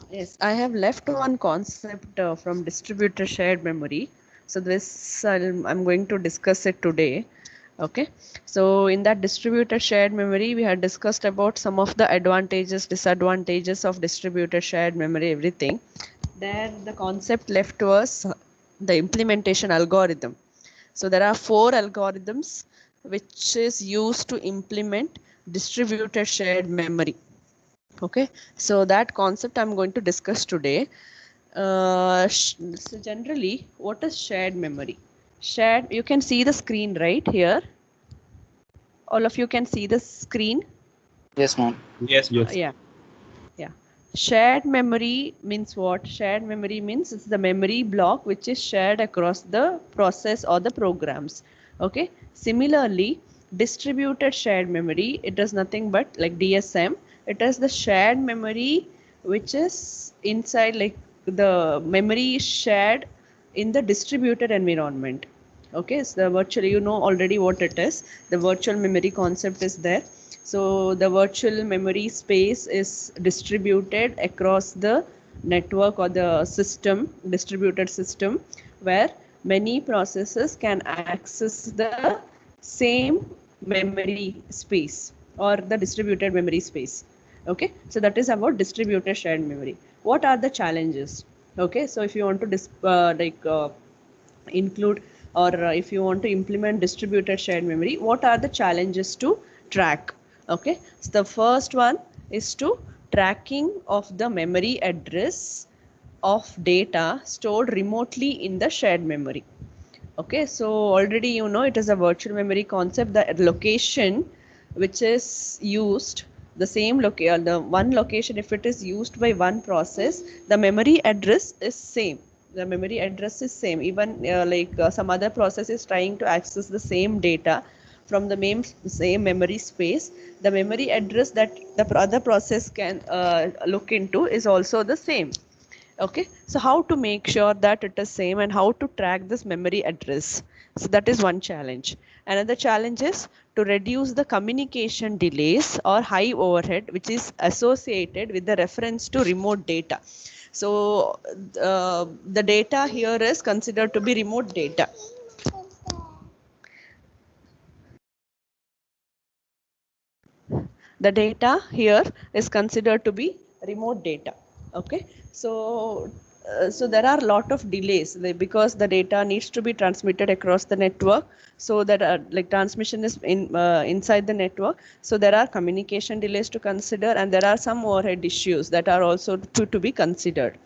Yes, I have left one concept from distributed shared memory. So I'm going to discuss it today. Okay. So in that distributed shared memory, we had discussed about some of the advantages, disadvantages of distributed shared memory, everything. There, the concept left was the implementation algorithm. So there are four algorithms which is used to implement distributed shared memory. Okay, so that concept I'm going to discuss today. So generally, what is shared memory? Shared, you can see the screen right here. All of you can see the screen. Yes, ma'am. Yes, ma'am. Yeah, yeah. Shared memory means what? Shared memory means it's the memory block which is shared across the process or the programs. Okay. Similarly, distributed shared memory, it is nothing but like DSM. It is the shared memory which is inside, like the memory is shared in the distributed environment. Okay, so the virtual, you know already what it is. The virtual memory concept is there. So the virtual memory space is distributed across the network or the system, distributed system, where many processes can access the same memory space or the distributed memory space. Okay, so that is about distributed shared memory. What are the challenges? Okay, so if you want to include, or if you want to implement distributed shared memory, what are the challenges to track? Okay, so the first one is to tracking of the memory address of data stored remotely in the shared memory. Okay, so already you know it is a virtual memory concept. The location which is used, the same location, the one location, if it is used by one process, the memory address is same. The memory address is same, even some other process is trying to access the same data from the same memory space. The memory address that the other process can look into is also the same. Okay, so how to make sure that it is same and how to track this memory address? So that is one challenge. Another challenge is to reduce the communication delays or high overhead which is associated with the reference to remote data. So the data here is considered to be remote data. The data here is considered to be remote data. Okay, so there are a lot of delays because the data needs to be transmitted across the network. So that like transmission is inside the network, so there are communication delays to consider, and there are some overhead issues that are also to be considered.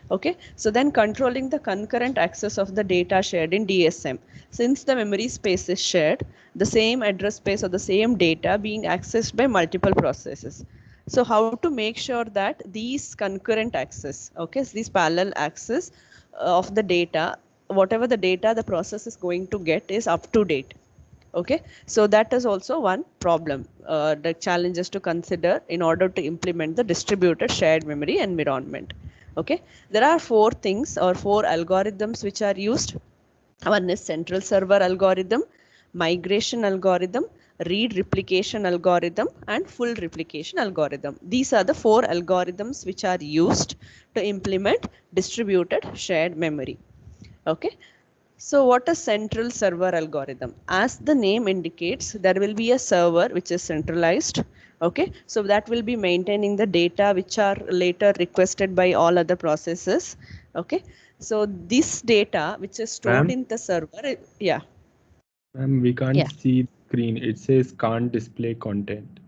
Okay, so then controlling the concurrent access of the data shared in DSM. Since the memory space is shared, the same address space or the same data being accessed by multiple processes. So how to make sure that these concurrent access, okay, so these parallel access of the data, whatever the data the process is going to get is up to date. Okay, so that is also one problem, the challenges to consider in order to implement the distributed shared memory environment. Okay, there are four things or four algorithms which are used. One is central server algorithm, migration algorithm, read replication algorithm, and full replication algorithm. These are the four algorithms which are used to implement distributed shared memory. Okay, so what is central server algorithm? As the name indicates, there will be a server which is centralized. Okay, so that will be maintaining the data which are later requested by all other processes. Okay, so this data which is stored Ma'am, in the server, yeah, ma'am, we can't yeah. see the screen. It says can't display content.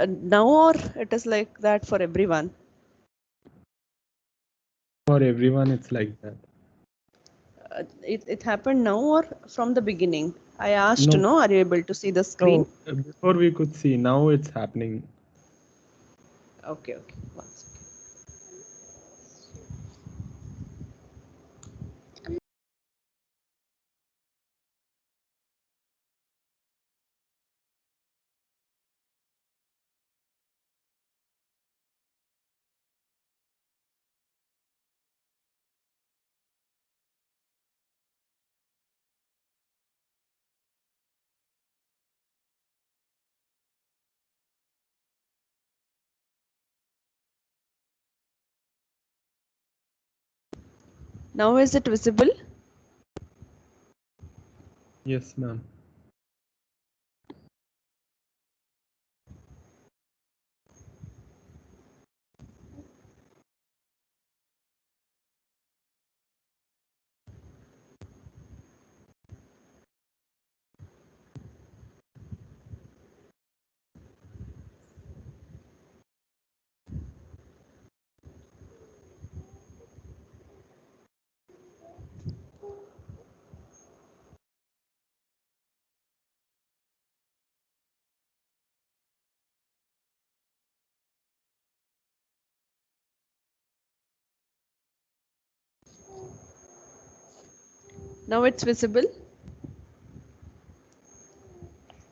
Now or it is like that for everyone? For everyone, it's like that. It happened now or from the beginning? I asked to No, know, are you able to see the screen? no. Before we could see, now it's happening. Okay, okay. One second. Now is it visible? Yes, ma'am. Now it's visible?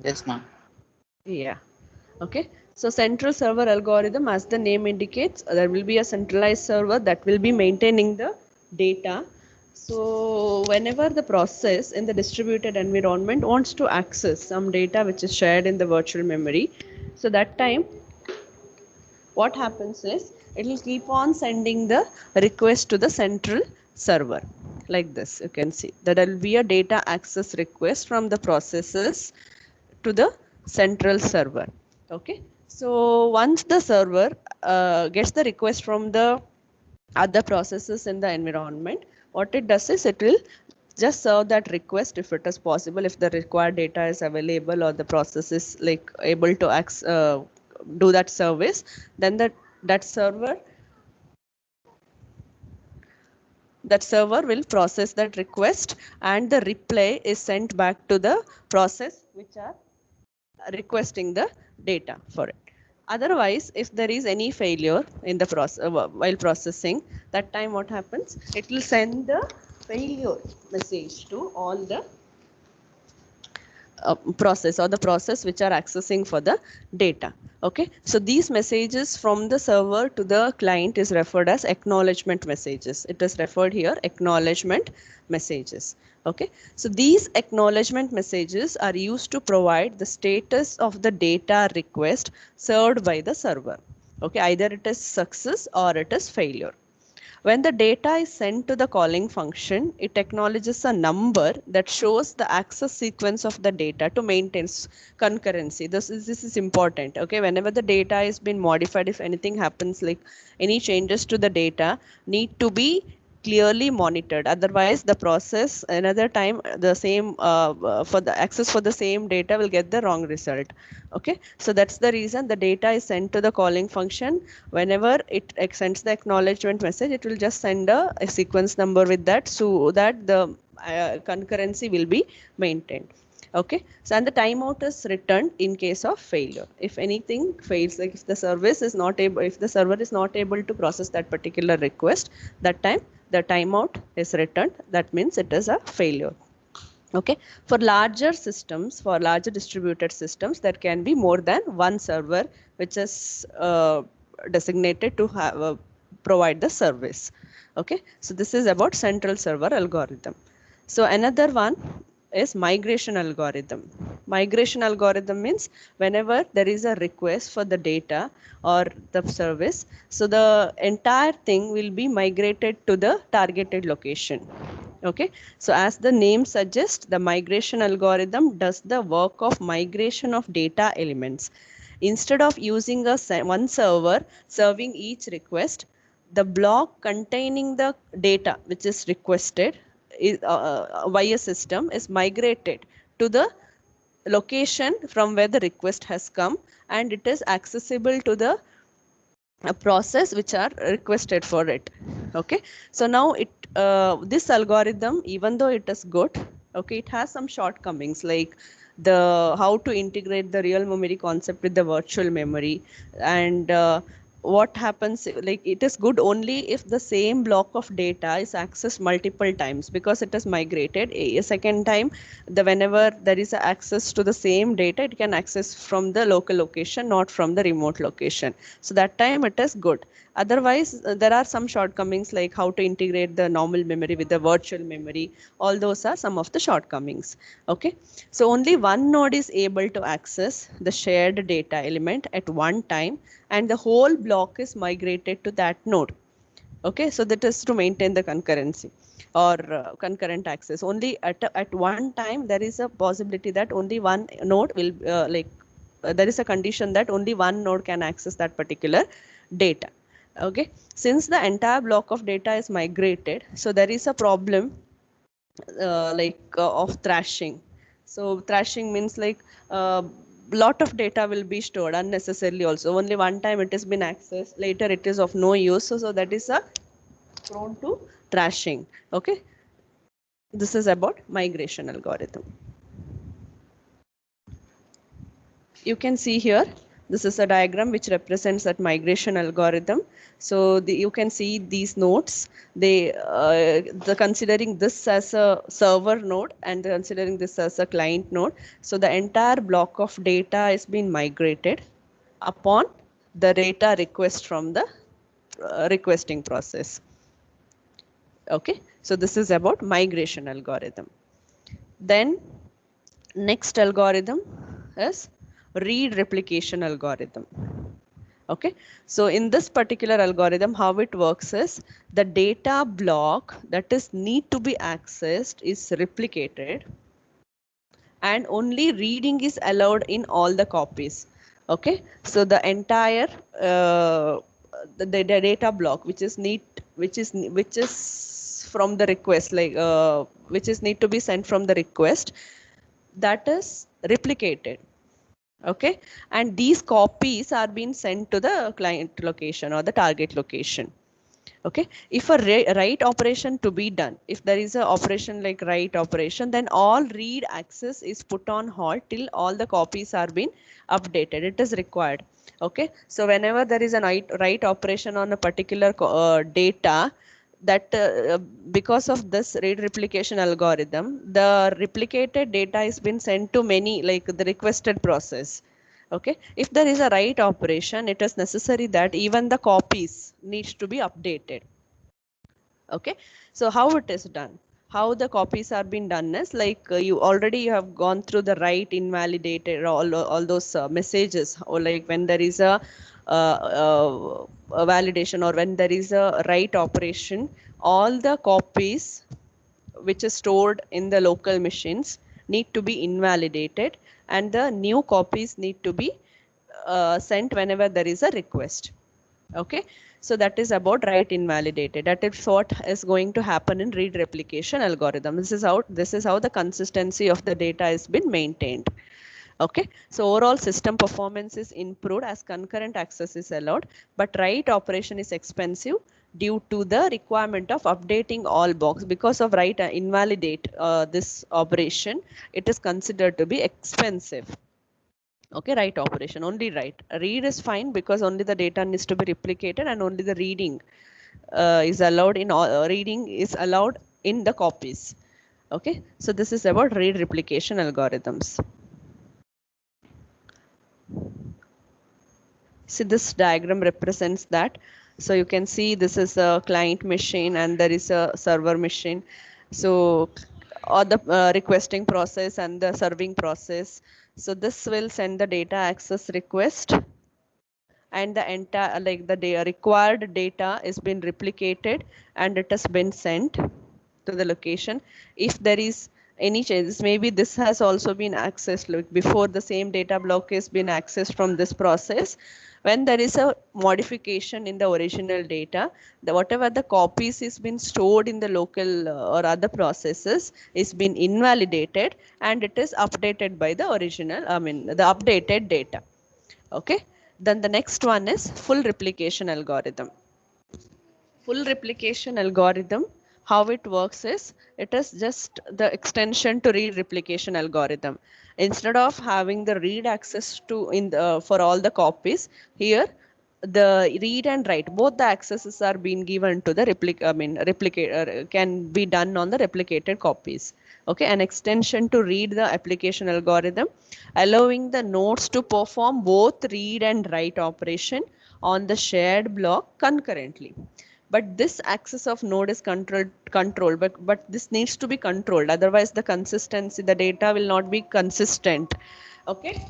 Yes, ma'am. Yeah. Okay. So central server algorithm, as the name indicates, there will be a centralized server that will be maintaining the data. So whenever the process in the distributed environment wants to access some data which is shared in the virtual memory, so that time what happens is it will keep on sending the request to the central server like this. You can see that there will be a data access request from the processes to the central server. Okay, so once the server gets the request from the other processes in the environment, what it does is it will just serve that request if it is possible, if the required data is available or the process is like able to do that service, then that server will process that request and the reply is sent back to the process which are requesting the data for it. Otherwise, if there is any failure in the process while processing, that time what happens, it will send the failure message to all the process or the process which are accessing for the data. Okay, so these messages from the server to the client is referred as acknowledgement messages. It is referred here acknowledgement messages. Okay, so these acknowledgement messages are used to provide the status of the data request served by the server. Okay, either it is success or it is failure. When the data is sent to the calling function, it acknowledges a number that shows the access sequence of the data to maintain concurrency. This is important. Okay, whenever the data is been modified, if anything happens, like any changes to the data, need to be clearly monitored. Otherwise, the process another time the same for the access for the same data will get the wrong result. Okay, so that's the reason the data is sent to the calling function. Whenever it sends the acknowledgement message, it will just send a sequence number with that so that the concurrency will be maintained. Okay, so and the timeout is returned in case of failure. If anything fails, like if the service is not able, if the server is not able to process that particular request, that time the timeout is returned. That means it is a failure. Okay, for larger systems, for larger distributed systems, there can be more than one server which is designated to have provide the service. Okay, so this is about central server algorithm. So another one is migration algorithm. Migration algorithm means whenever there is a request for the data or the service, so the entire thing will be migrated to the targeted location. Okay, so as the name suggests, the migration algorithm does the work of migration of data elements. Instead of using one server serving each request, the block containing the data which is requested is, by a system is migrated to the location from where the request has come, and it is accessible to the a process which are requested for it. Okay, so now this algorithm, even though it is good, okay, it has some shortcomings, like the how to integrate the real memory concept with the virtual memory, and what happens, like it is good only if the same block of data is accessed multiple times, because it is migrated a second time. The whenever there is access to the same data, it can access from the local location, not from the remote location. So that time it is good. Otherwise, there are some shortcomings, like how to integrate the normal memory with the virtual memory. All those are some of the shortcomings. Okay, so only one node is able to access the shared data element at one time, and the whole block is migrated to that node. Okay, so that is to maintain the concurrency or concurrent access. Only at one time there is a possibility that only one node will there is a condition that only one node can access that particular data. Okay, since the entire block of data is migrated, so there is a problem of thrashing. So thrashing means like lot of data will be stored unnecessarily also. Only one time it has been accessed, later it is of no use. So that is a prone to thrashing. Okay, this is about migration algorithm. You can see here, this is a diagram which represents that migration algorithm. So you can see these nodes, the considering this as a server node and considering this as a client node. So the entire block of data is being migrated upon the data request from the requesting process. Okay, so this is about migration algorithm. Then next algorithm is read replication algorithm. Okay, so in this particular algorithm, how it works is the data block that is need to be accessed is replicated, and only reading is allowed in all the copies. Okay, so the entire the data block which is from the request, which is need to be sent from the request, that is replicated. Okay, and these copies are being sent to the client location or the target location. Okay, if a write operation to be done, if there is a operation like write operation, then all read access is put on hold till all the copies are being updated. It is required. Okay, so whenever there is a write operation on a particular data, that because of this read replication algorithm, the replicated data is been sent to many, like the requested process. Okay, if there is a write operation, it is necessary that even the copies needs to be updated. Okay, so how it is done, how the copies are being done is like you have gone through the write invalidated all those messages, or like when there is a validation or when there is a write operation, all the copies which is stored in the local machines need to be invalidated, and the new copies need to be sent whenever there is a request. Okay, so that is about write invalidated. That is what is going to happen in read replication algorithm. This is how the consistency of the data has been maintained. Okay, so overall system performance is improved as concurrent access is allowed, but write operation is expensive due to the requirement of updating all blocks. Because of write invalidate this operation, it is considered to be expensive. Okay, write operation, only write. Read is fine because only the data needs to be replicated and only the reading is allowed in all reading is allowed in the copies. Okay, so this is about read replication algorithms. See, this diagram represents that. So you can see this is a client machine and there is a server machine. So or the requesting process and the serving process. So this will send the data access request, and the entire the required data is been replicated and it has been sent to the location. If there is any changes, maybe this has also been accessed like before the same data block has been accessed from this process. When there is a modification in the original data, whatever the copies is been stored in the local or other processes is been invalidated and it is updated by the original, the updated data. Okay, then the next one is full replication algorithm. Full replication algorithm, how it works is, it is just the extension to read replication algorithm. Instead of having the read access to in the for all the copies, here the read and write, both the accesses are being given to the replicator can be done on the replicated copies. Okay, an extension to read the application algorithm, allowing the nodes to perform both read and write operation on the shared block concurrently. But this access of node is controlled, but this needs to be controlled, otherwise the consistency, the data will not be consistent. Okay,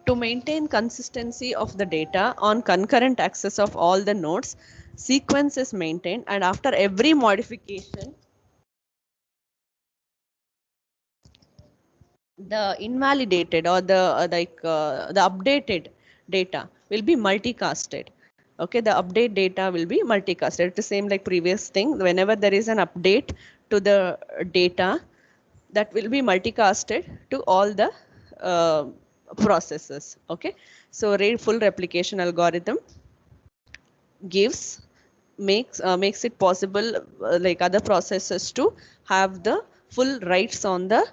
To maintain consistency of the data on concurrent access of all the nodes, sequence is maintained, and after every modification, the invalidated or the updated data will be multicasted. Okay, the update data will be multicasted. It's the same like previous thing. Whenever there is an update to the data, that will be multicasted to all the processes. Okay, so full replication algorithm makes it possible like other processes to have the full rights on the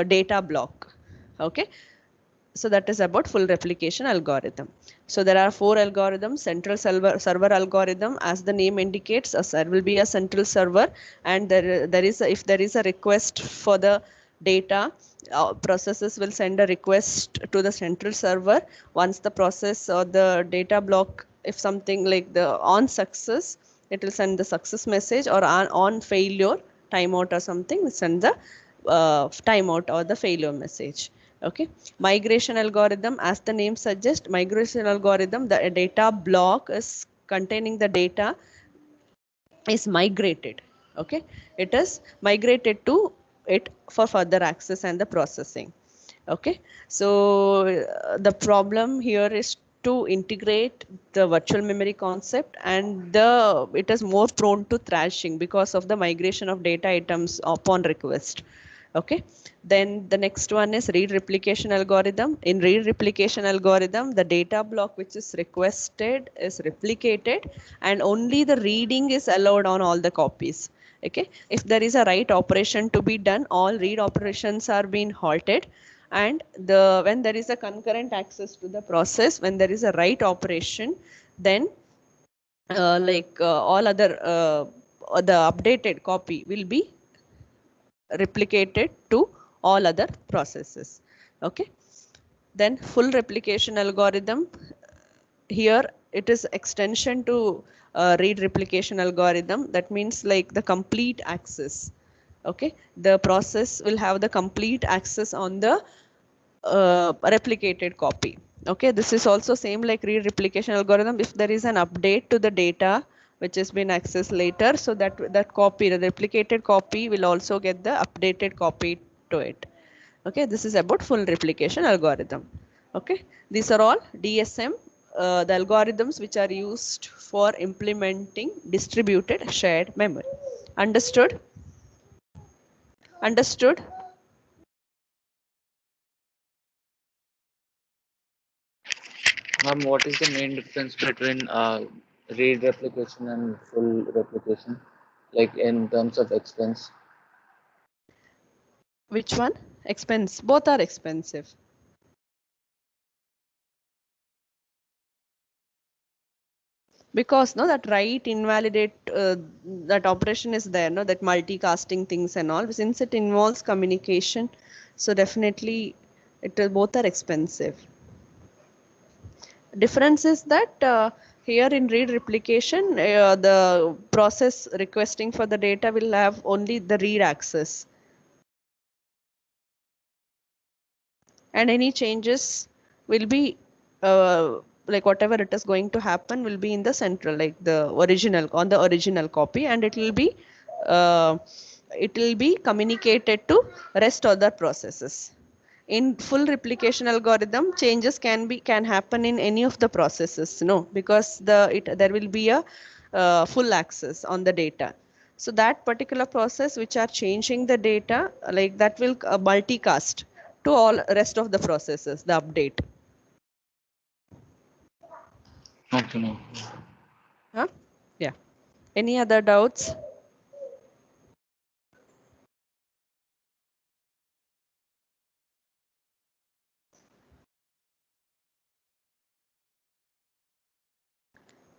data block. Okay, so that is about full replication algorithm. So there are 4 algorithms. Central server algorithm, as the name indicates, there will be a central server, and if there is a request for the data, processes will send a request to the central server. Once the process or the data block, if something like the on success, it will send the success message, or on failure, timeout or something, we send the timeout or the failure message. Okay, migration algorithm, as the name suggests, migration algorithm, the data block is containing the data is migrated. Okay, it is migrated to it for further access and the processing. Okay, so the problem here is to integrate the virtual memory concept, and it is more prone to thrashing because of the migration of data items upon request. Okay, then the next one is read replication algorithm. In read replication algorithm, the data block which is requested is replicated, and only the reading is allowed on all the copies. Okay, if there is a write operation to be done, all read operations are being halted, and when there is a concurrent access to the process, when there is a write operation, then all other the updated copy will be replicated to all other processes. Okay, then full replication algorithm, here it is extension to read replication algorithm. That means like the complete access. Okay, the process will have the complete access on the replicated copy. Okay, this is also same like read replication algorithm. If there is an update to the data which has been accessed later, so that copy, the replicated copy, will also get the updated copy to it. Okay, this is about full replication algorithm. Okay, these are all DSM, the algorithms which are used for implementing distributed shared memory. Understood? Understood? Ma'am, what is the main difference between read replication and full replication, like in terms of expense? Which one? Expense. Both are expensive. Because no, that write invalidate, that operation is there, no, that multicasting things and all, since it involves communication, so definitely both are expensive. Difference is that here in read replication, the process requesting for the data will have only the read access, and any changes will be like whatever it is going to happen will be in the central, like the original, on the original copy, and uh, it will be communicated to rest other processes. In full replication algorithm, changes can happen in any of the processes, no, because there will be a full access on the data. So that particular process which are changing the data, like that will multicast to all rest of the processes, the update. Okay, no. Huh? Yeah. Any other doubts?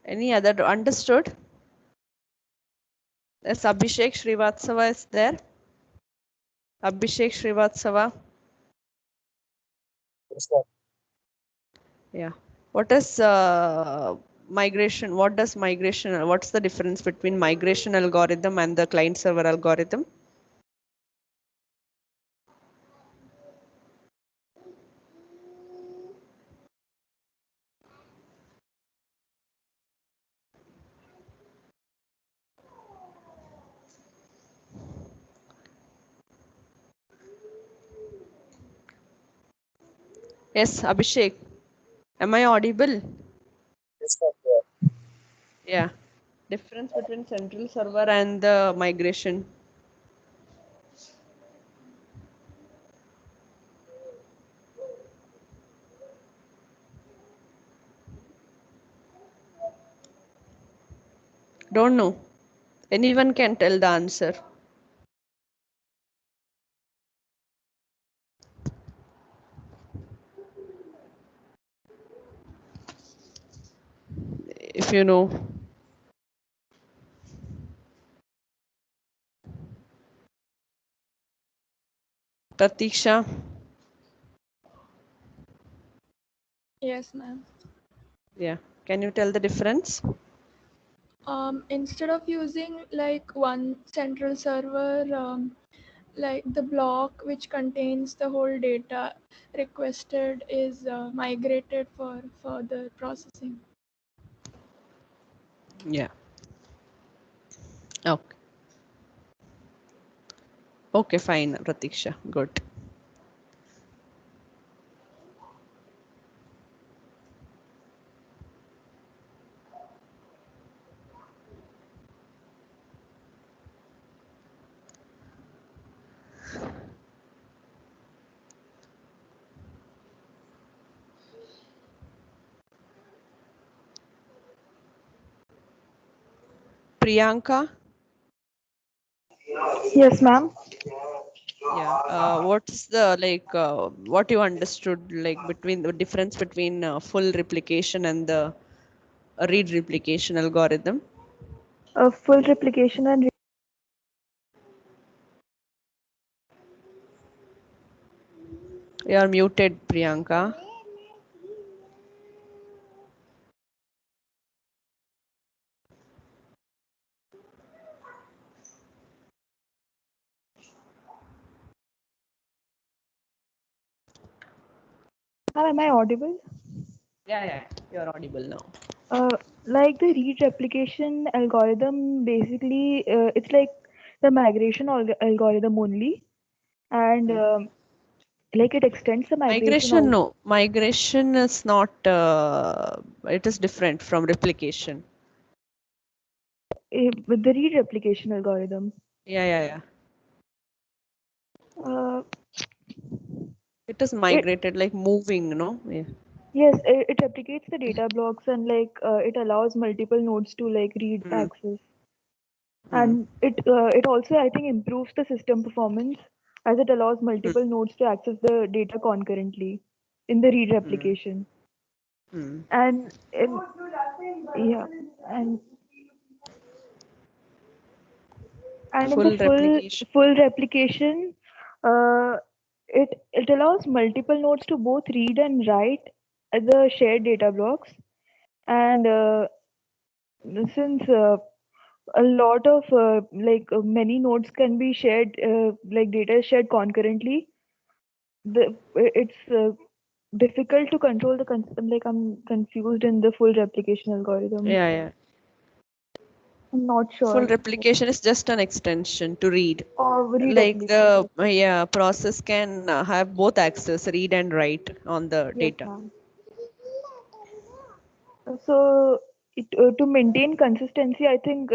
Any other understood? Yes, Abhishek Srivatsava is there. Abhishek Srivatsava. Yeah. What is migration? What does migration? What's the difference between migration algorithm and the client server algorithm? Yes, Abhishek. Am I audible? Yes, sir. Yeah. Difference between central server and the migration. Don't know. Anyone can tell the answer. If you know. Pratiksha. Yes, ma'am. Yeah. Can you tell the difference? Instead of using like one central server, like the block which contains the whole data requested is migrated for further processing. Yeah. Okay. Okay, fine, Pratiksha. Good. Priyanka. Yes, ma'am. Yeah. What's the what you understood like between the difference between full replication and the read replication algorithm? A full replication and You are muted, Priyanka. ma'am, am I audible? Yeah, yeah. You are audible now. Like the read replication algorithm, basically, it's like the migration algorithm only, and like it extends the migration Migration, also no. Migration is not. It is different from replication. with the read replication algorithm. Yeah, yeah, yeah. Uh, It is it migrated like moving, no? Yeah. yes, it replicates the data blocks and like it allows multiple nodes to like read Hmm. access. Hmm. And it also, I think, improves the system performance as it allows Hmm. multiple nodes to access the data concurrently in the read Hmm. replication. Hmm. And yeah, and in the Full replication. full replication, uh, it allows multiple nodes to both read and write the shared data blocks. And since a lot of many nodes can be shared, like data is shared concurrently, it's difficult to control the like I'm confused in the full replication algorithm. Yeah, yeah. I'm not Full sure. replication is just an extension to read. Or read Like replication. the yeah process can have both access, read and write on the Yes, data. ma'am. So to maintain consistency, I think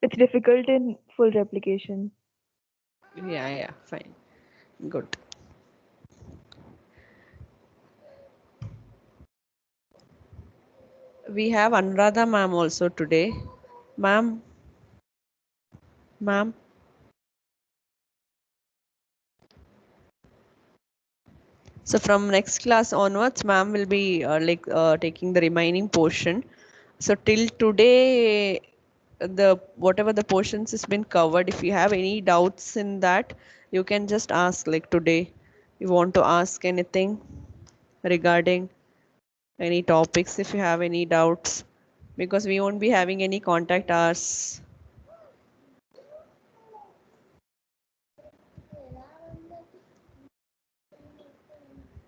it's difficult in full replication. Yeah, yeah, fine. Good. We have Anuradha ma'am also today. Ma'am, ma'am. So from next class onwards, ma'am will be taking the remaining portion. So till today, the whatever the portions has been covered. If you have any doubts in that, you can just ask. Like today, you want to ask anything regarding any topics. If you have any doubts, because we won't be having any contact hours.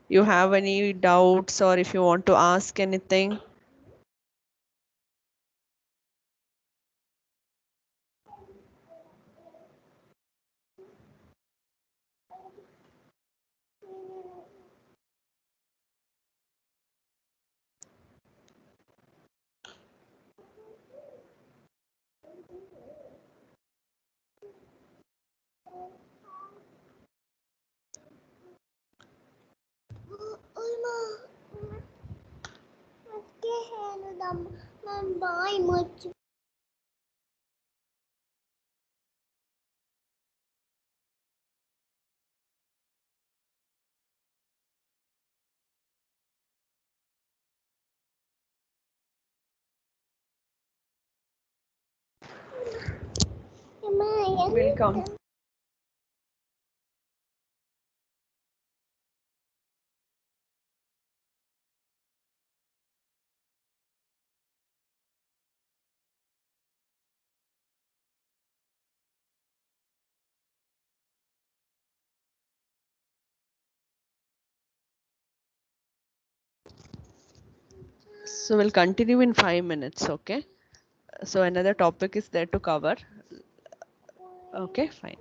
You have any doubts, or if you want to ask anything. buy much. Welcome. So we'll continue in 5 minutes, okay? So another topic is there to cover. Okay, fine.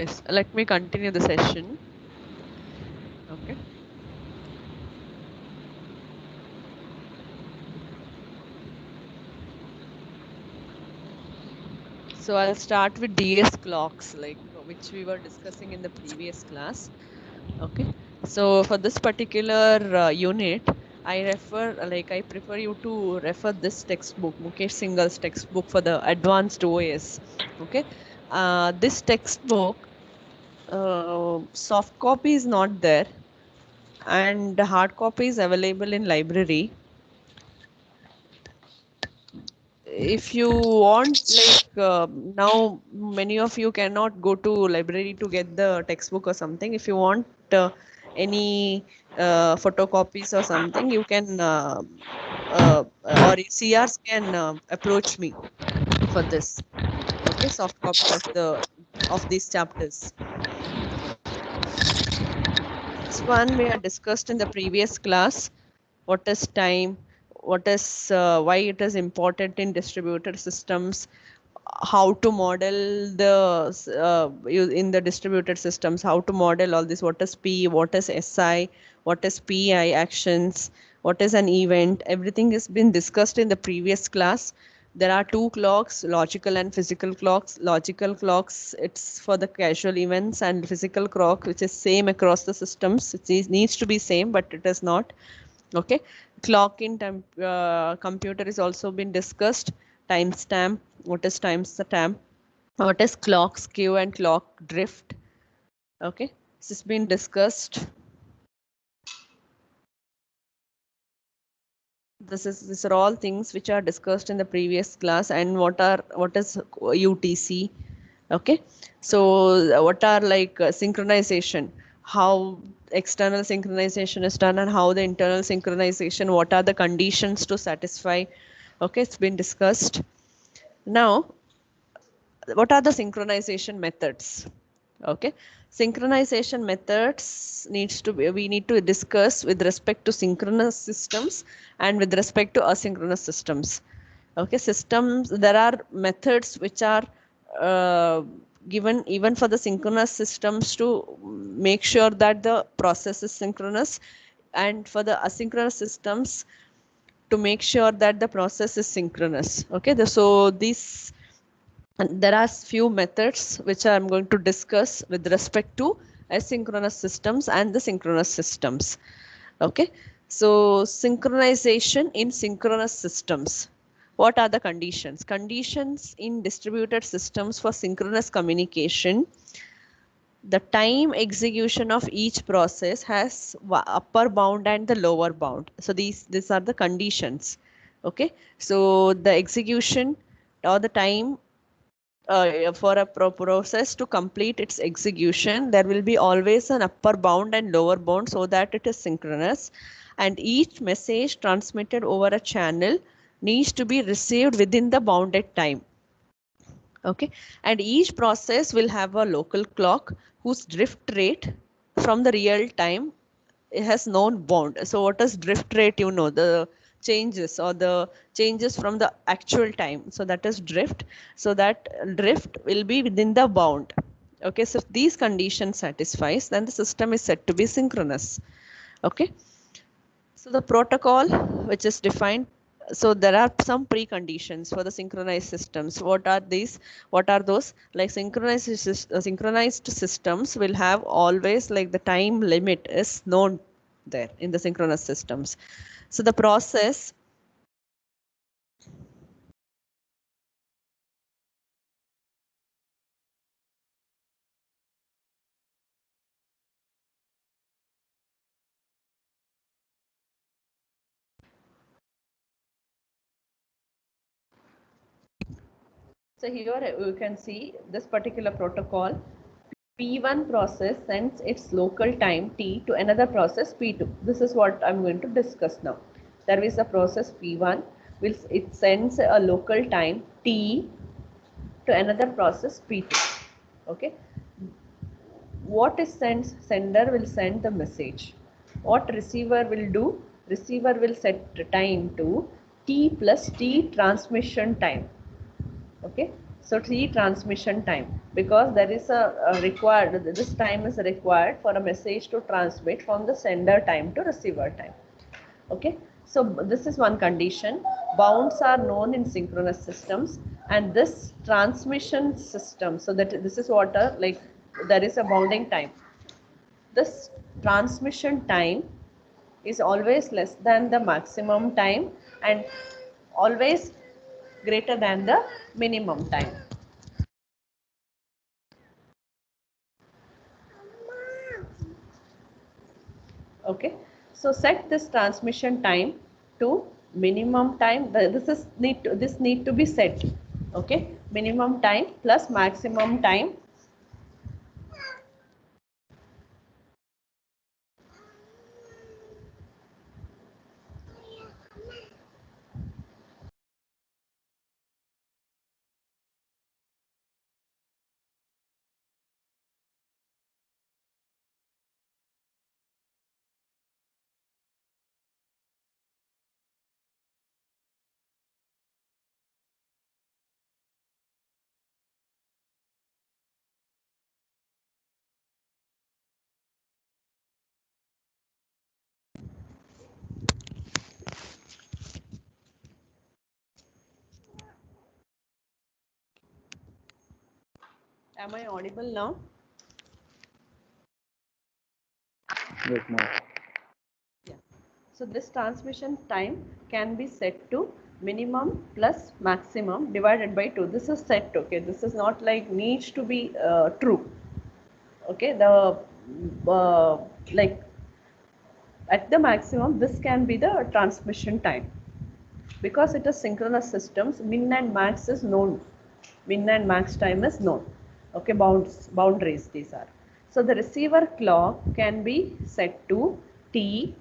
Yes, let me continue the session. Okay. So I'll start with DS clocks, like which we were discussing in the previous class. Okay. So for this particular unit, I prefer you to refer this textbook, Mukesh Singhal's textbook for the advanced OS. Okay. This textbook, soft copy is not there, and the hard copy is available in library. If you want, now many of you cannot go to library to get the textbook or something. If you want any photocopies or something, you can or CRs can approach me for this. Okay, soft copy of these chapters. This one we had discussed in the previous class. What is time? What is why it is important in distributed systems? How to model in the distributed systems? How to model all this? What is P? What is SI? What is PI actions? What is an event? Everything has been discussed in the previous class. There are two clocks, logical and physical clocks. Logical clocks, it's for the casual events, and physical clock, which is same across the systems. Needs to be same, but it is not. Okay. Clock in computer is also been discussed. Timestamp. What is timestamp? What is clock skew and clock drift? Okay. This has been discussed. These are all things which are discussed in the previous class. And what is UTC? Okay. So what are synchronization? How external synchronization is done and how the internal synchronization, what are the conditions to satisfy? Okay, it's been discussed. Now, what are the synchronization methods? Okay, synchronization methods we need to discuss with respect to synchronous systems and with respect to asynchronous systems. Okay, there are methods which are given even for the synchronous systems to make sure that the process is synchronous, and for the asynchronous systems to make sure that the process is synchronous. Okay, there are few methods which I'm going to discuss with respect to asynchronous systems and the synchronous systems. Okay, so synchronization in synchronous systems. What are the conditions? Conditions in distributed systems for synchronous communication. The time execution of each process has upper bound and the lower bound. So these are the conditions. Okay, so the execution or the time for a process to complete its execution, there will be always an upper bound and lower bound so that it is synchronous, and each message transmitted over a channel needs to be received within the bounded time. Okay, and each process will have a local clock whose drift rate from the real time has known bound. So what is drift rate? You know, the changes from the actual time. So that is drift. So that drift will be within the bound. Okay, so if these conditions satisfies, then the system is said to be synchronous. Okay, so the protocol which is defined, so there are some preconditions for the synchronized systems. What are these? What are those? Like synchronized systems will have always, like, the time limit is known there in the synchronous systems. So the process so here you can see this particular protocol. P1 process sends its local time T to another process P2. This is what I'm going to discuss now. There is a process P1, it sends a local time T to another process P2. Okay. What is sent? Sender will send the message. What receiver will do? Receiver will set time to T plus T transmission time. Okay. So T transmission time, because there is a required, this time is required for a message to transmit from the sender time to receiver time. Okay, so this is one condition. Bounds are known in synchronous systems, and this transmission system, so that this is what like there is a bounding time. This transmission time is always less than the maximum time and always greater than the minimum time. Okay, so set this transmission time to minimum time. This need to be set. Okay, minimum time plus maximum time. Am I audible now? Yes, ma'am. Yeah. So this transmission time can be set to minimum plus maximum divided by 2. This is set, okay. This is not like needs to be true. Okay, the like at the maximum, this can be the transmission time. Because it is synchronous systems, min and max is known. Min and max time is known. Okay, boundaries these are. So the receiver clock can be set to T,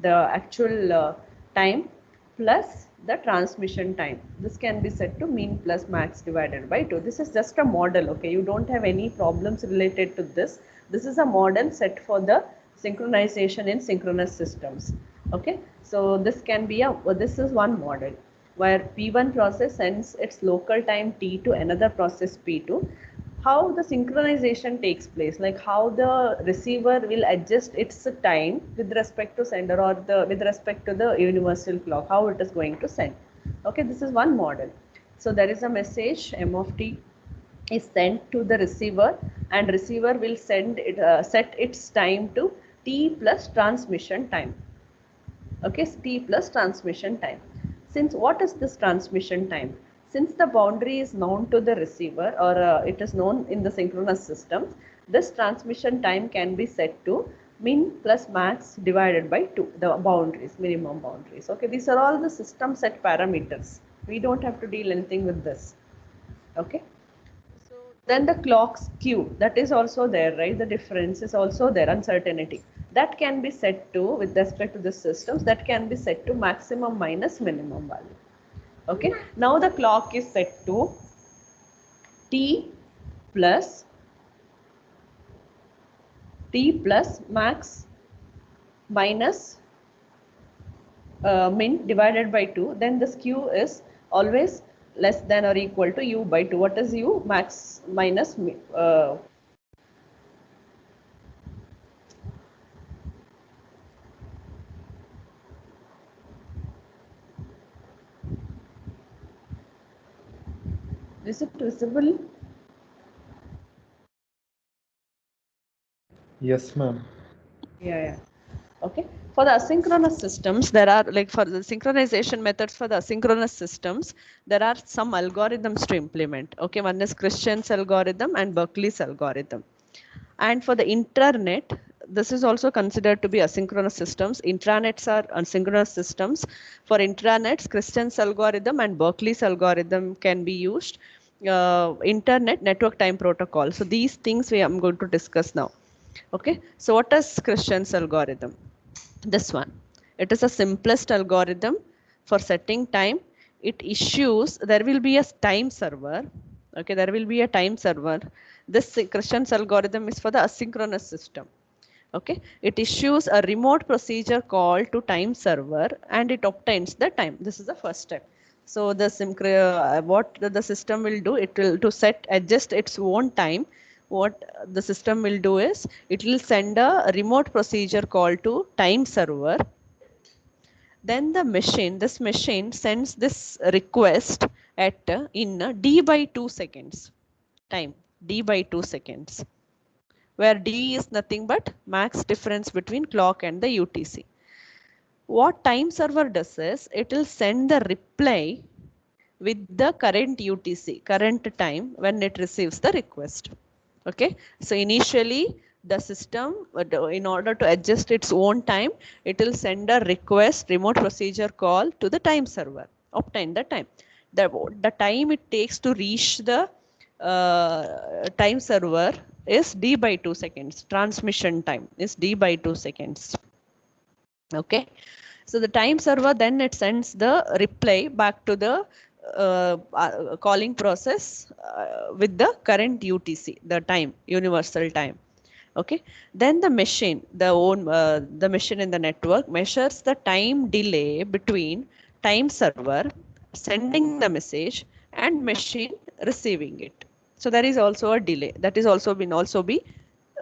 the actual time, plus the transmission time. This can be set to min plus max divided by 2. This is just a model, okay. You don't have any problems related to this. This is a model set for the synchronization in synchronous systems. Okay, so this can be this is one model where P1 process sends its local time T to another process P2. How the synchronization takes place, like how the receiver will adjust its time with respect to sender or with respect to the universal clock, how it is going to send. Okay, this is one model. So there is a message M of T is sent to the receiver, and receiver will send it set its time to T plus transmission time. Okay, T plus transmission time. Since what is this transmission time? Since the boundary is known to the receiver, or it is known in the synchronous systems, this transmission time can be set to min plus max divided by 2, the boundaries, minimum boundaries. Okay, these are all the system set parameters. We don't have to deal anything with this. Okay. Then the clock skew, that is also there, right? The difference is also there, uncertainty. That can be set to, with respect to the systems, that can be set to maximum minus minimum value. Okay, now the clock is set to T plus max minus min divided by 2. Then the skew is always less than or equal to U by 2. What is U? Max minus is it visible? Yes, ma'am. Yeah. Okay. For the asynchronous systems, there are, like for the synchronization methods for the asynchronous systems, there are some algorithms to implement. Okay, one is Christian's algorithm and Berkeley's algorithm. And for the intranet, this is also considered to be asynchronous systems. Intranets are asynchronous systems. For intranets, Christian's algorithm and Berkeley's algorithm can be used. Internet network time protocol. So these things I'm going to discuss now. Okay, so what is Christian's algorithm? This one. It is a simplest algorithm for setting time. It issues, there will be a time server. Okay, there will be a time server. This Christian's algorithm is for the asynchronous system. Okay, it issues a remote procedure call to time server and it obtains the time. This is the first step. So the what the system will do, it will to adjust its own time. What the system will do is it will send a remote procedure call to time server. Then this machine sends this request at in d by 2 seconds time, d by 2 seconds, where d is nothing but max difference between clock and the UTC. What time server does is it will send the reply with the current UTC, current time when it receives the request. Okay, so initially the system, in order to adjust its own time, it will send a request remote procedure call to the time server, obtain the time. The time it takes to reach the time server is d by 2 seconds. Transmission time is d by 2 seconds. Okay, so the time server then it sends the reply back to the calling process with the current UTC, the time, universal time. Okay, then the machine, the machine in the network measures the time delay between time server sending the message and machine receiving it. So there is also a delay that is also be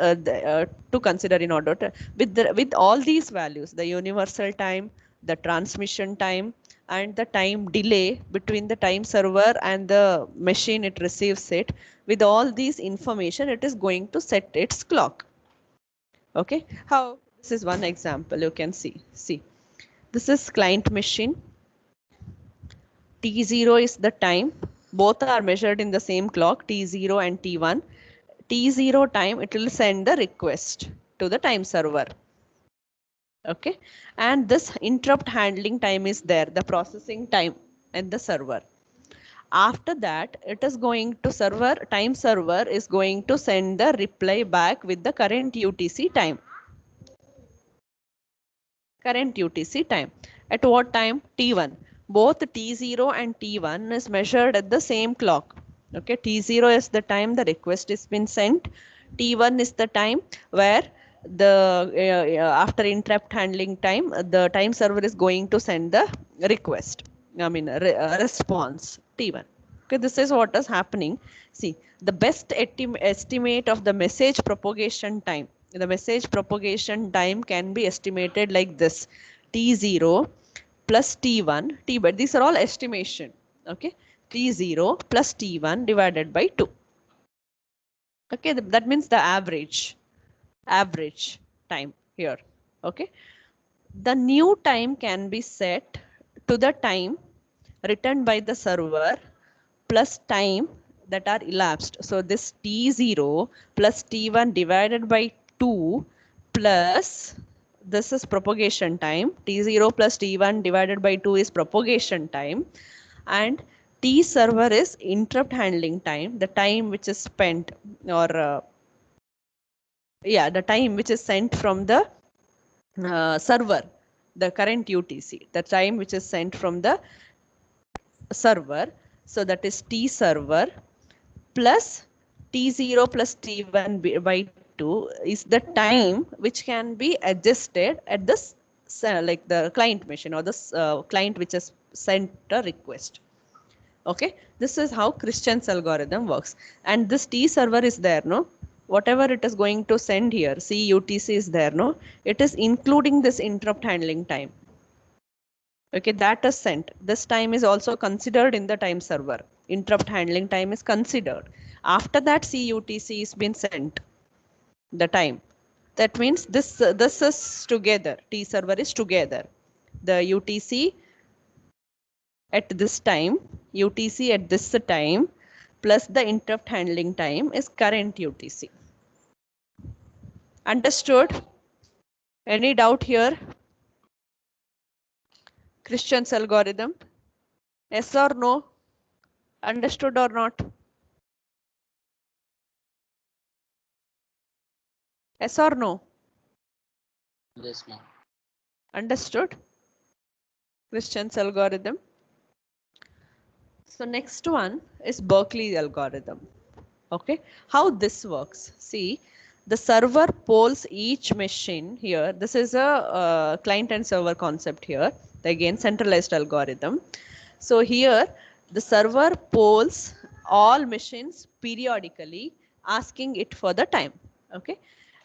to consider in order to with all these values, the universal time, the transmission time, and the time delay between the time server and the machine it receives it. With all these information, it is going to set its clock. Okay, how? This is one example you can see. This is client machine. T0 is the time. Both are measured in the same clock, T0 and T1. T0 time, it will send the request to the time server. Okay, and this interrupt handling time is there, the processing time and the server. After that, it is going to time server is going to send the reply back with the current UTC time. Current UTC time. At what time? T1. Both T0 and T1 is measured at the same clock. Okay, T0 is the time the request has been sent. T1 is the time where the after interrupt handling time, the time server is going to send the request. Response T1. Okay, this is what is happening. See, the best estimate of the message propagation time. The message propagation time can be estimated like this: T0 plus T1, but these are all estimation. Okay, T0 plus T1 divided by 2. Okay, that means the average time here. Okay, the new time can be set to the time written by the server plus time that are elapsed. So this T0 plus T1 divided by 2 plus this is propagation time. T0 plus T1 divided by 2 is propagation time, and T server is interrupt handling time, the time which is spent, or the time which is sent from the server, the current UTC, the time which is sent from the server. So that is T server plus T0 plus T1 by 2 is the time which can be adjusted at this like the client machine or the client which has sent a request. Okay, this is how Christian's algorithm works. And this T server is there, no? Whatever it is going to send here, CUTC is there, no? It is including this interrupt handling time. Okay, that is sent. This time is also considered in the time server. Interrupt handling time is considered. After that, CUTC is been sent. The time. That means this is together. T server is together. The UTC at this time, UTC at this time, plus the interrupt handling time is current UTC. Understood? Any doubt here? Christian's algorithm? Yes or no? Understood or not? Yes or no? Yes, ma'am. Understood? Christian's algorithm. So next one is Berkeley algorithm. Okay, how this works? See, the server polls each machine here. This is a client and server concept here. Again, centralized algorithm. So here the server polls all machines periodically, asking it for the time. Okay,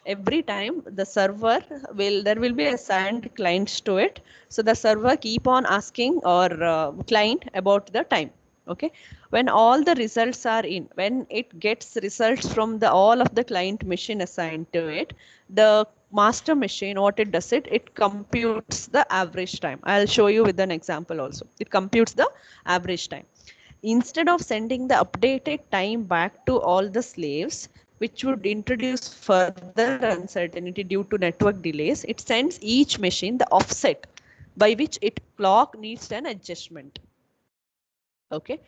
every time the server there will be assigned clients to it, so the server keep on asking or client about the time. Okay, when all the results are in, when it gets results from the all of the client machine assigned to it, the master machine, what it does, it computes the average time. I'll show you with an example also. It computes the average time. Instead of sending the updated time back to all the slaves, which would introduce further uncertainty due to network delays, it sends each machine the offset by which it clock needs an adjustment. Okay,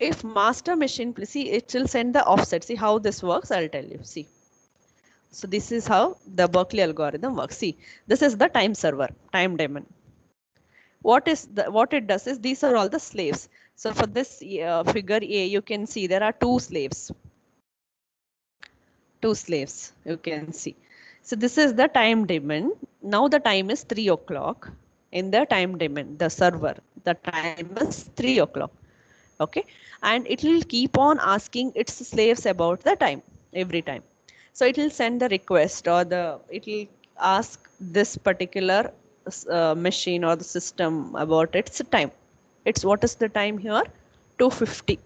if master machine, please see, it will send the offset. See how this works, I'll tell you. See, so this is how the Berkeley algorithm works. See, this is the time server, time daemon. What it does is, these are all the slaves. So for this figure A, you can see there are two slaves. Two slaves, you can see. So this is the time daemon. Now the time is 3 o'clock. In the time daemon, the server, the time is 3 o'clock. Okay, and it will keep on asking its slaves about the time every time. So it will send the request, or it will ask this particular machine or the system about its time. It's what is the time here? 2:50.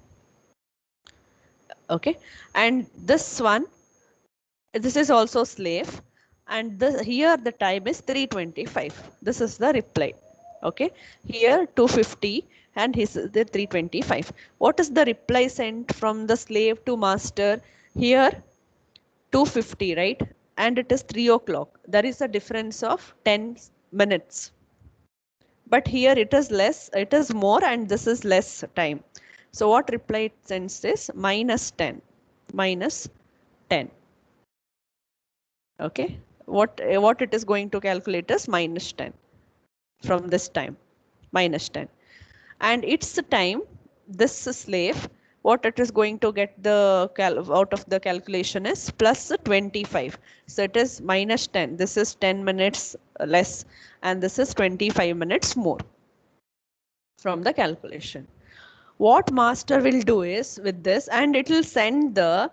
Okay, and this one, this is also slave, and here the time is 3:25. This is the reply. Okay, here 2:50 and his the 3:25. What is the reply sent from the slave to master? Here 2:50, right? And it is 3 o'clock. There is a difference of 10 minutes. But here it is less, it is more, and this is less time. So what reply it sends is -10, -10. Okay, what it is going to calculate is -10 from this time, -10. And its time, this slave, what it is going to get the out of the calculation is +25. So it is -10. This is 10 minutes less, and this is 25 minutes more from the calculation. What master will do is with this, and it will send the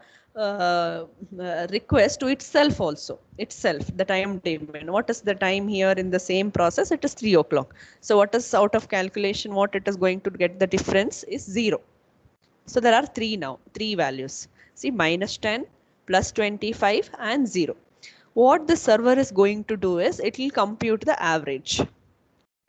request to itself also, the time daemon. What is the time here in the same process? It is 3 o'clock. So what is out of calculation, what it is going to get the difference is 0. So there are three values. See, -10, +25 and 0. What the server is going to do is, it will compute the average.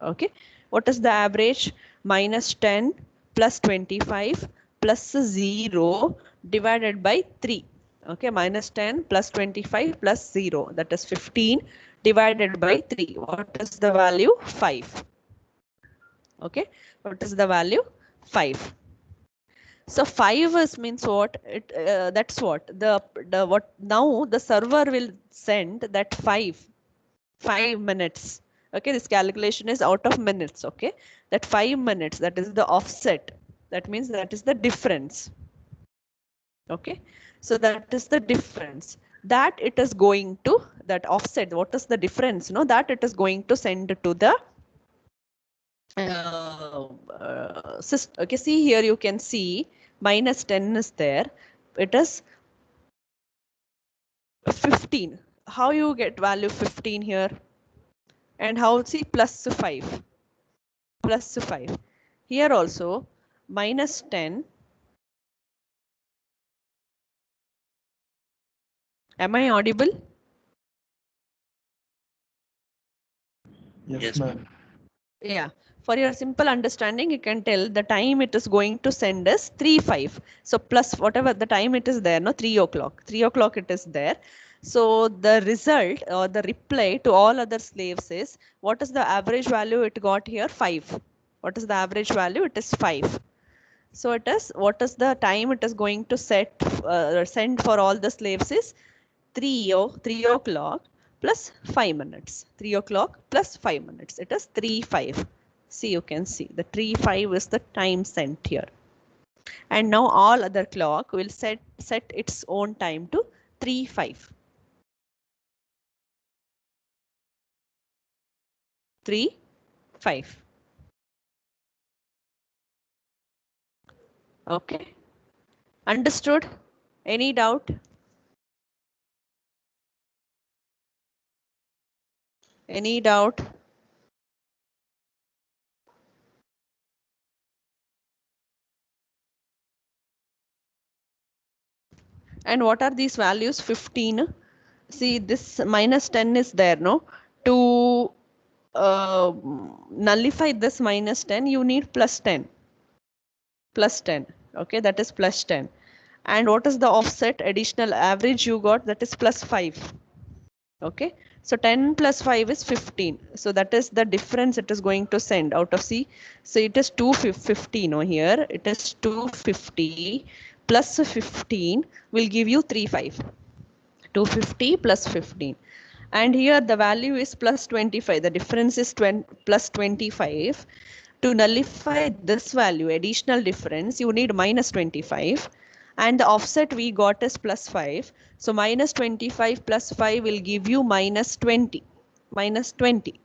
Okay, what is the average? -10 +25 +0 divided by 3. Okay, -10 +25 +0, that is 15, divided by 3. What is the value? 5. Okay, what is the value? 5. So 5 is means what? That's what the what now the server will send that 5 minutes. Okay, this calculation is out of minutes. Okay, that 5 minutes, that is the offset. That means that is the difference. Okay, so that is the difference that it is going to, that offset, what is the difference? No, that it is going to send to the system. Okay, see here you can see -10 is there. It is 15. How you get value 15 here? And how, see, +5. +5. Here also -10. Am I audible? Yes, ma'am. Yeah. For your simple understanding, you can tell the time it is going to send us 3:05. So plus whatever the time it is there, no, 3 o'clock. 3 o'clock it is there. So the result or the reply to all other slaves is, what is the average value it got here? 5. What is the average value? It is 5. So it is, what is the time it is going to send for all the slaves is 3 o'clock plus 5 minutes. 3 o'clock plus 5 minutes. It is 3:05. See, you can see the 3:05 is the time sent here. And now all other clock will set its own time to 3:05. 3:05. Okay. Understood? Any doubt? Any doubt? And what are these values? 15. See, this minus 10 is there, no? To nullify this minus 10, you need plus 10. Plus 10. Okay, that is plus 10. And what is the offset additional average you got? That is plus 5. Okay, so 10 plus 5 is 15. So that is the difference it is going to send out of C. So it is 250. No, here it is 250 plus 15 will give you 35. 250 plus 15. And here the value is plus 25. The difference is plus 25. To nullify this value, additional difference, you need minus 25. And the offset we got is plus 5. So minus 25 plus 5 will give you minus 20. Minus 20.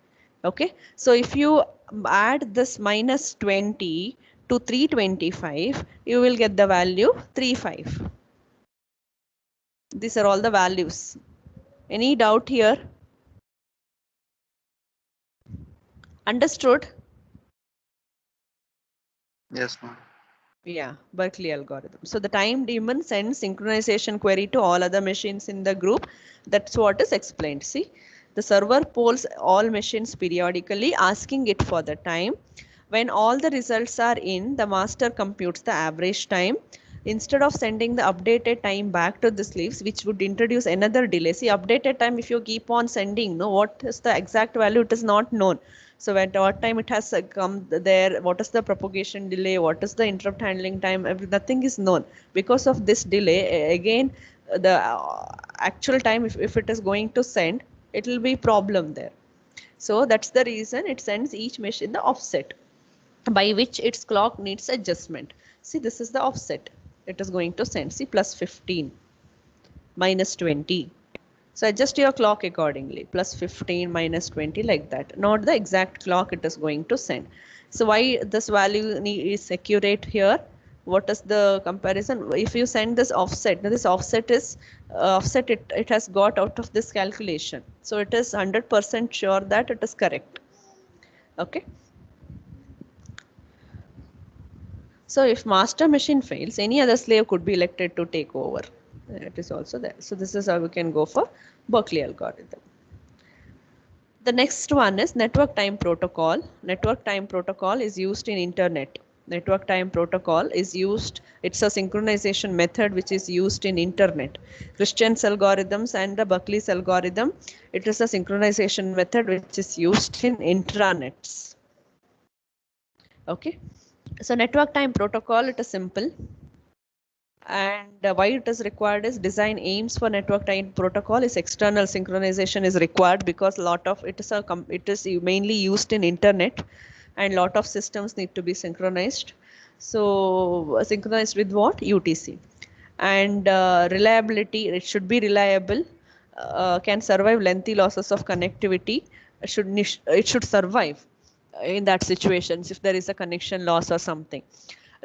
Okay. So if you add this minus 20 to 325, you will get the value 35. These are all the values. Any doubt here? Understood? Yes, ma'am. Yeah, Berkeley algorithm. So the time daemon sends synchronization query to all other machines in the group. That's what is explained. See, the server polls all machines periodically, asking it for the time. When all the results are in, the master computes the average time. Instead of sending the updated time back to the sleeves, which would introduce another delay. See, updated time, if you keep on sending, no, what is the exact value? It is not known. So at what time it has come there, what is the propagation delay, what is the interrupt handling time, nothing is known. Because of this delay, again, the actual time, if it is going to send, it will be problem there. So that's the reason it sends each machine the offset by which its clock needs adjustment. See, this is the offset it is going to send. See, plus 15, minus 20. So adjust your clock accordingly, plus 15, minus 20, like that. Not the exact clock it is going to send. So why this value is accurate here? What is the comparison? If you send this offset, now this offset is offset it has got out of this calculation. So it is 100% sure that it is correct. Okay. So if master machine fails, any other slave could be elected to take over. It is also there. So this is how we can go for Berkeley algorithm. The next one is network time protocol. Network time protocol is used in internet. Network time protocol is used, it's a synchronization method which is used in internet. Christian's algorithms and the Berkeley's algorithm, it is a synchronization method which is used in intranets. Okay. So network time protocol, it is simple. And why it is required is design aims for network time protocol is external synchronization is required because lot of it is mainly used in internet and lot of systems need to be synchronized. So synchronized with what? UTC. And reliability, it should be reliable, can survive lengthy losses of connectivity, it should survive in that situations if there is a connection loss or something.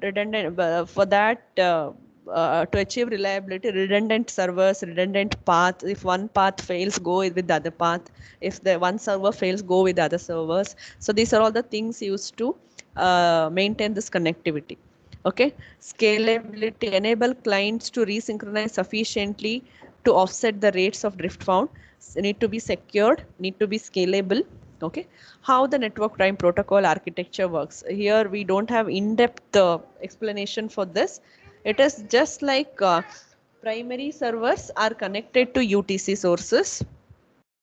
Redundant, for that to achieve reliability, redundant servers, redundant path. If one path fails, go with the other path. If the one server fails, go with the other servers. So these are all the things used to maintain this connectivity. Okay. Scalability, enable clients to resynchronize sufficiently to offset the rates of drift found. Need to be secured, need to be scalable. Okay. How the network time protocol architecture works. Here we don't have in-depth explanation for this. It is just like primary servers are connected to UTC sources.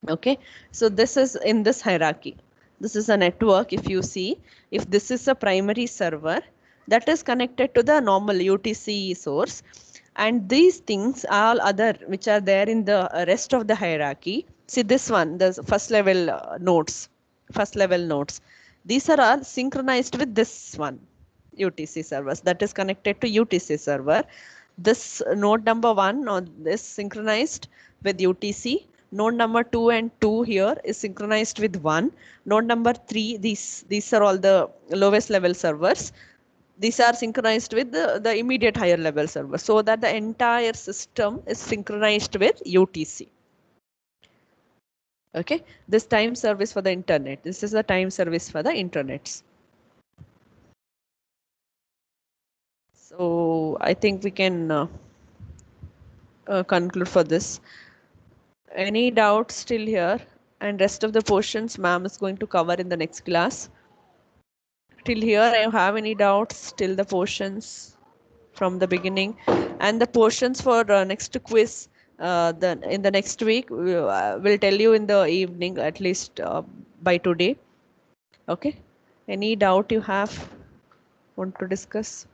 Okay. So this is in this hierarchy. This is a network. If you see, if this is a primary server that is connected to the normal UTC source, and these things all other which are there in the rest of the hierarchy. See this one, the first level nodes, these are all synchronized with this one, UTC servers, that is connected to UTC server. This node number 1 or this synchronized with UTC. Node number 2 and 2 here is synchronized with 1. Node number 3, these are all the lowest level servers. these are synchronized with the immediate higher level server, so that the entire system is synchronized with UTC. Okay, this time service for the internet. This is the time service for the internets. So I think we can conclude for this. Any doubts still here? And rest of the portions ma'am is going to cover in the next class. Till here, I have any doubts till the portions from the beginning, and the portions for next quiz in the next week will tell you in the evening, at least by today. Okay, any doubt you have, want to discuss?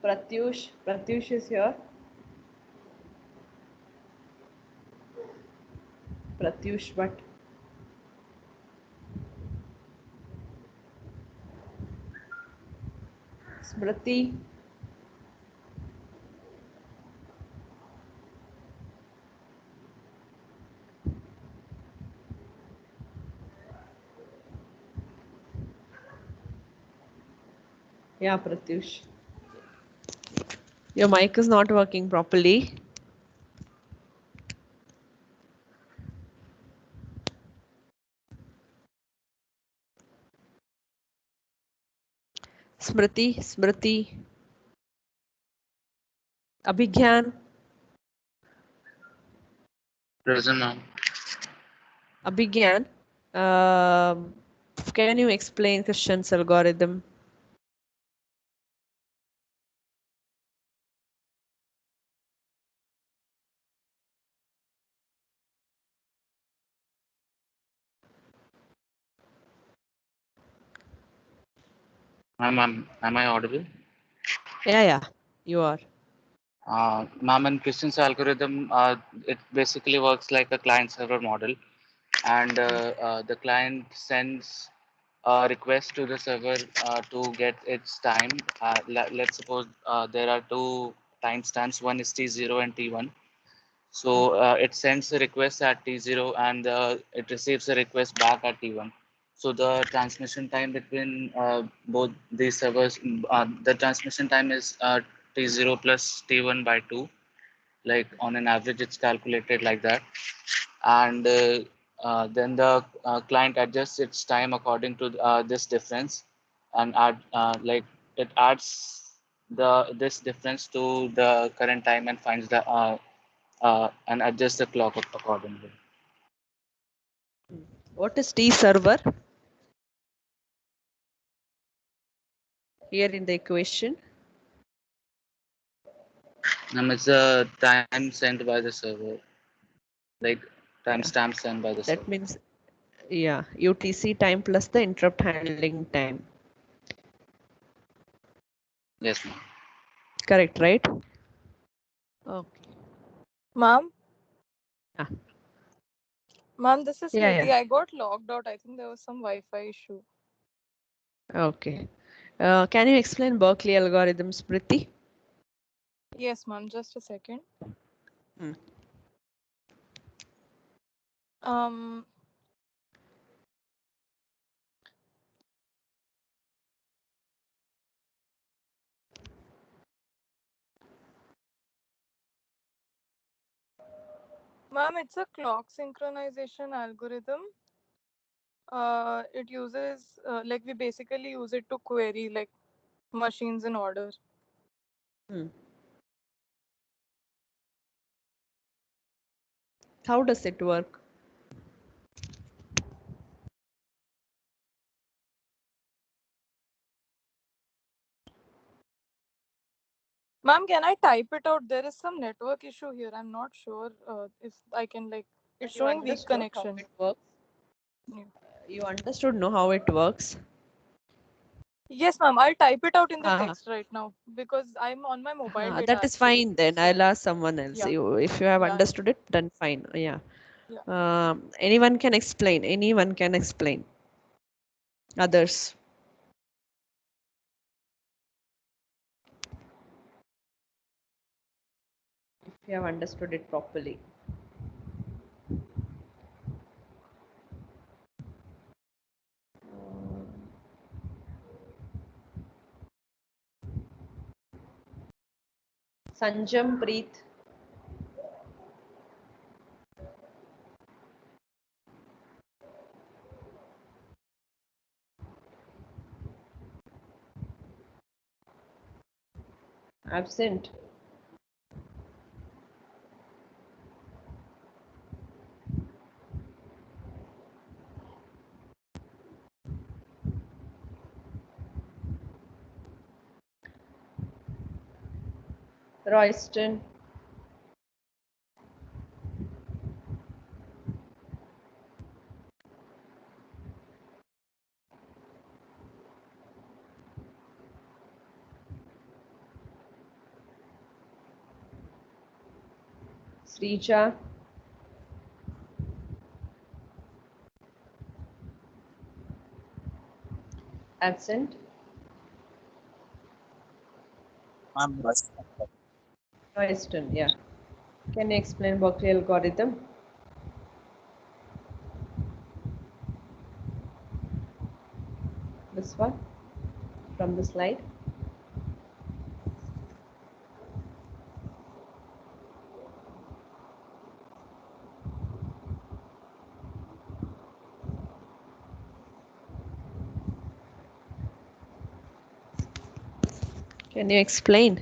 Pratyush is here. Pratyush Bhatt. Smriti. Yeah, Pratyush. Your mic is not working properly. Smriti. Abhigyan. Present, ma'am. Abhigyan. Can you explain Christian's algorithm? Ma'am, am I audible? Yeah, you are. Ma'am, in Christian's algorithm, it basically works like a client-server model, and the client sends a request to the server to get its time. Let's suppose there are two timestamps, one is T0 and T1. So it sends a request at T0 and it receives a request back at T1. So the transmission time between both these servers, the transmission time is T0 plus T1 by 2. Like on an average, it's calculated like that. And then the client adjusts its time according to this difference, and it adds this difference to the current time and finds the and adjust the clock accordingly. What is T server here in the equation? It's the time sent by the server, like timestamp sent by the server. That means, yeah, UTC time plus the interrupt handling time. Yes, ma'am. Correct, right? Okay. Ma'am? Ah. Ma'am, this is Yeah, Smriti. yeah. I got logged out. I think there was some Wi-Fi issue. Okay. Can you explain Berkeley algorithm, Smriti? Yes, ma'am. Just a second. Hmm. Um, Ma'am, it's a clock synchronization algorithm. It uses like we basically use it to query like machines in order. Hmm. How does it work? Ma'am, can I type it out? There is some network issue here. I'm not sure if I can like. It's You showing weak understood how connection. it works? Yeah. You understood, know how it works? Yes, ma'am. I'll type it out in the Ah, text right now because I'm on my mobile data. that is actually. fine then. So, I'll ask someone else. yeah. If you have Yeah. understood it, then fine. Yeah. Yeah. Anyone can explain. Anyone can explain. Others. If you have understood it properly. Sanjam Preet. Absent. Royston. Srija. Absent. Ma'am, Royston. Yeah. Can you explain Berkeley algorithm? This one from the slide. Can you explain?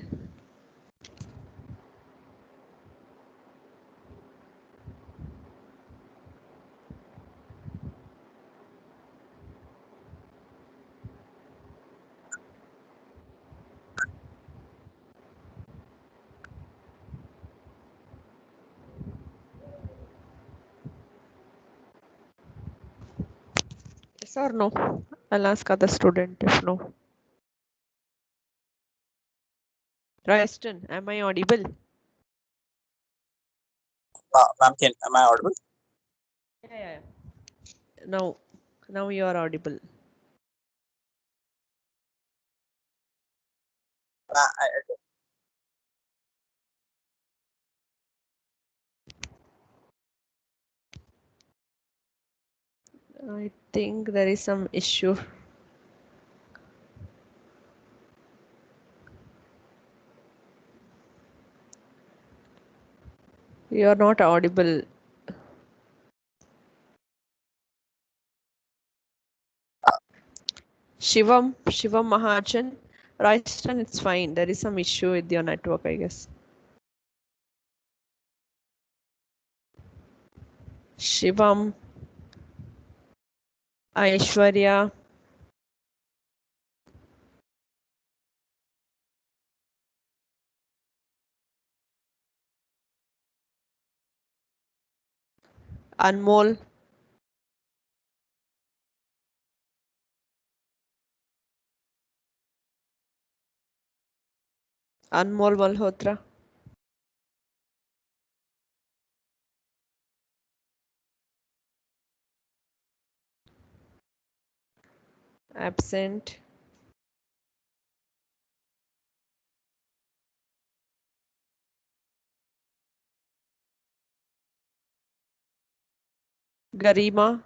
Yes or no? I'll ask other student if no. Royston, am I audible? ma'am, am I audible? Yeah. Now you are audible. I think there is some issue. You are not audible. Shivam Mahajan. Royston, it's fine. There is some issue with your network, I guess. Shivam, Aishwarya, Anmol, Anmol Malhotra, absent. Garima,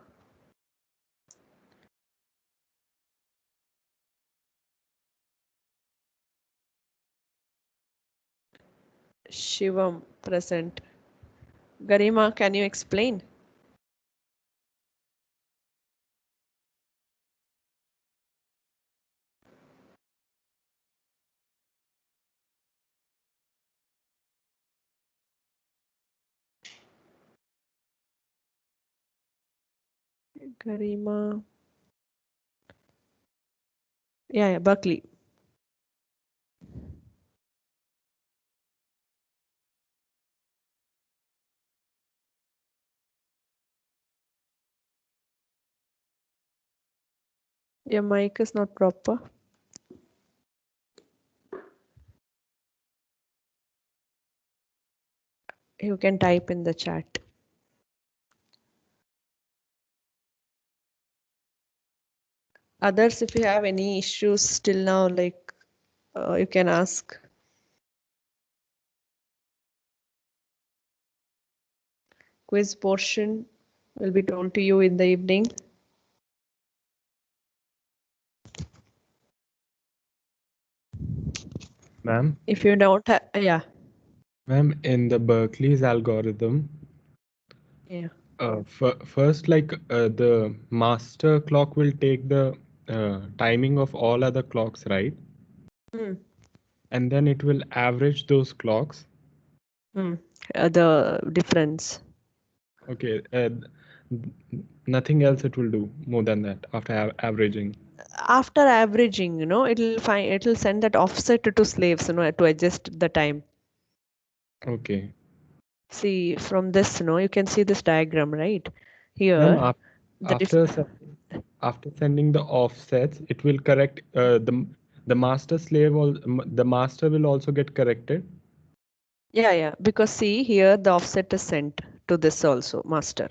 Shivam, present. Garima, can you explain? Garima. Yeah, Berkeley. Your mic is not proper. You can type in the chat. Others, if you have any issues till now, like you can ask. Quiz portion will be told to you in the evening. Ma'am, If you don't have, yeah, ma'am, in the Berkeley's algorithm, yeah. first, the master clock will take the timing of all other clocks, right? Hmm. And then it will average those clocks. The difference. Okay, nothing else it will do more than that after averaging. After averaging, it'll send that offset to slaves, to adjust the time. Okay. See from this, you can see this diagram, right? Ma'am, Here, after sending the offsets, it will correct the master slave the master will also get corrected. yeah, because see here the offset is sent to this also master.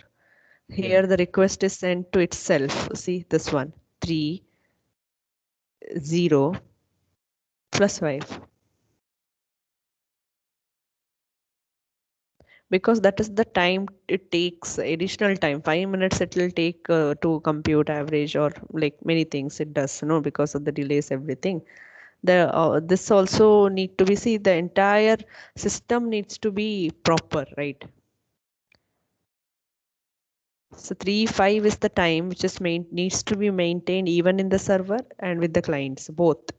Here Yeah. the request is sent to itself. See this one 3 0 plus 5. Because that is the time it takes, additional time, 5 minutes it will take to compute average, or like many things it does, because of the delays, everything. This also need to be, see, the entire system needs to be proper, right? So 3-5 is the time which is needs to be maintained even in the server and with the clients both.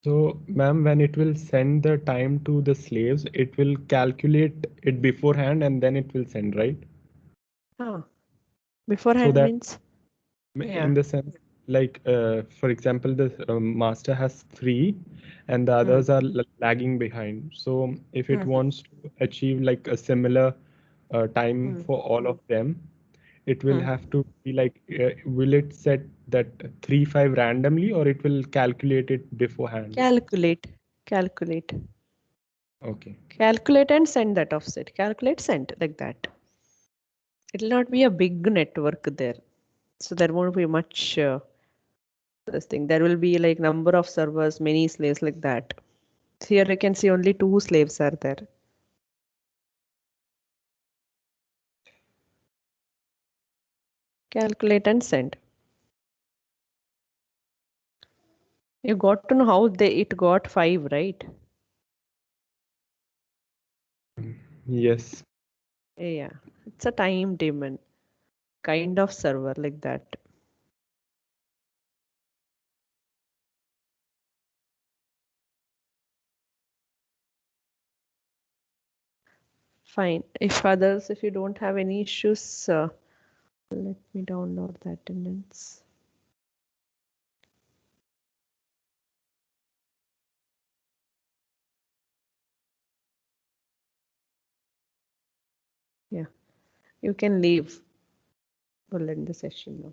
So, ma'am, when it will send the time to the slaves, it will calculate it beforehand and then it will send, right? Beforehand that means, yeah. in the sense, for example, the master has 3 and the others are lagging behind. So if it wants to achieve like a similar time for all of them, it will have to be like, will it set that 3-5 randomly, or it will calculate it beforehand? Calculate. Okay. Calculate and send that offset. Calculate, send, like that. It will not be a big network there. So there won't be much this thing. There will be like number of servers, many slaves, like that. Here you can see only 2 slaves are there. Calculate and send. You got to know how it got 5, right? Yes. Yeah, it's a time demon kind of server, like that. Fine. If you don't have any issues, let me download the attendance. Yeah, you can leave. We'll end the session now.